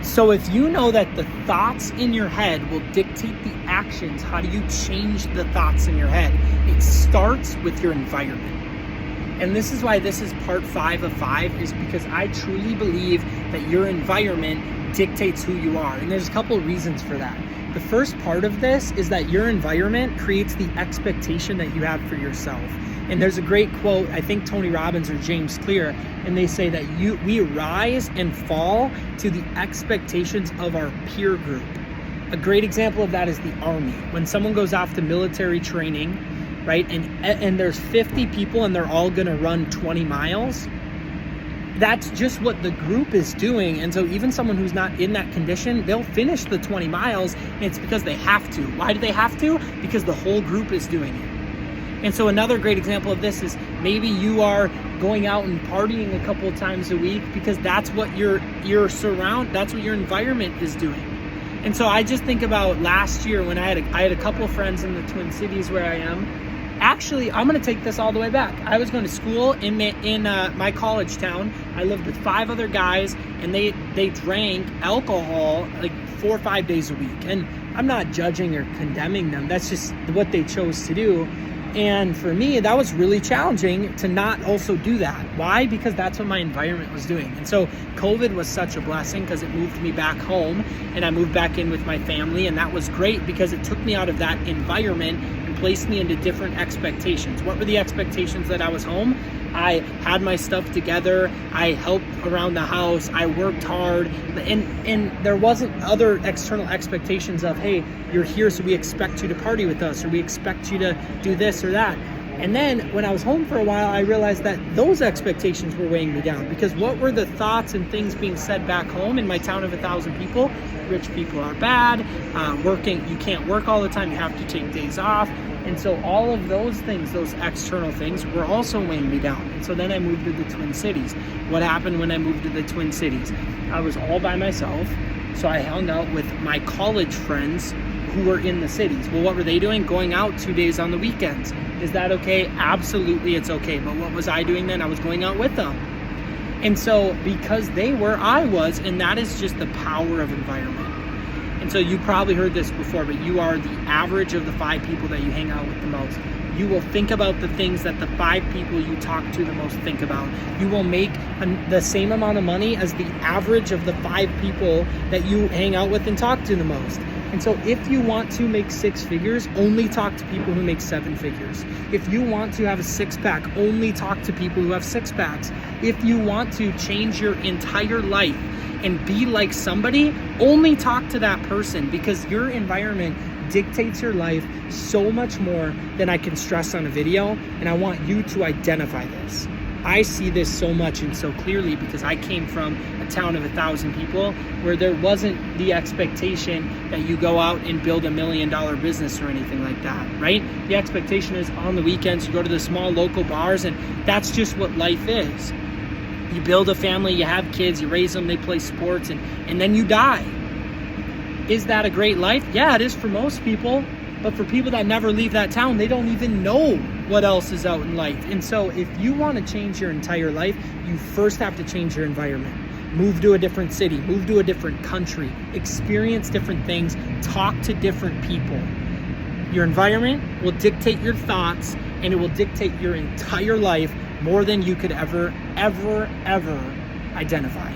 So if you know that the thoughts in your head will dictate the actions, how do you change the thoughts in your head? It starts with your environment. And this is why this is part 5 of 5, is because I truly believe that your environment dictates who you are. And there's a couple of reasons for that. The first part of this is that your environment creates the expectation that you have for yourself. And there's a great quote, I think Tony Robbins or James Clear, and they say that we rise and fall to the expectations of our peer group. A great example of that is the Army. When someone goes off to military training, right, and there's 50 people and they're all gonna run 20 miles, that's just what the group is doing. And so even someone who's not in that condition, they'll finish the 20 miles, and it's because they have to. Why do they have to? Because the whole group is doing it. And so another great example of this is maybe you are going out and partying a couple of times a week because that's what that's what your environment is doing. And so I just think about last year when I had a couple of friends in the Twin Cities where I am. Actually, I'm going to take this all the way back. I was going to school in my college town. I lived with 5 other guys, and they drank alcohol like 4 or 5 days a week. And I'm not judging or condemning them. That's just what they chose to do. And for me, that was really challenging to not also do that. Why? Because that's what my environment was doing. And so COVID was such a blessing because it moved me back home, and I moved back in with my family. And that was great because it took me out of that environment and placed me into different expectations. What were the expectations that I was home? I had my stuff together. I helped around the house. I worked hard. And there wasn't other external expectations of, hey, you're here, so we expect you to party with us, or we expect you to do this or that. And then when I was home for a while, I realized that those expectations were weighing me down, because what were the thoughts and things being said back home in my town of 1,000 people? Rich people are bad. You can't work all the time. You have to take days off. And so all of those things, those external things, were also weighing me down. And so then I moved to the Twin Cities. What happened when I moved to the Twin Cities? I was all by myself. So I hung out with my college friends who were in the cities. Well, what were they doing? Going out 2 days on the weekends. Is that okay? Absolutely, it's okay. But what was I doing then? I was going out with them. And so because they were, I was, and that is just the power of environment. And so you probably heard this before, but you are the average of the 5 people that you hang out with the most. You will think about the things that the 5 people you talk to the most think about. You will make the same amount of money as the average of the 5 people that you hang out with and talk to the most. And so if you want to make 6 figures, only talk to people who make 7 figures. If you want to have a 6-pack, only talk to people who have 6-packs. If you want to change your entire life and be like somebody, only talk to that person, because your environment dictates your life so much more than I can stress on a video. And I want you to identify this. I see this so much and so clearly because I came from a town of 1,000 people where there wasn't the expectation that you go out and build $1 million business or anything like that, right? The expectation is on the weekends you go to the small local bars, and that's just what life is. You build a family, you have kids, you raise them, they play sports, and then you die. Is that a great life? Yeah, it is for most people. But for people that never leave that town, they don't even know what else is out in life. And so if you want to change your entire life, you first have to change your environment. Move to a different city, move to a different country, experience different things, talk to different people. Your environment will dictate your thoughts, and it will dictate your entire life more than you could ever identify.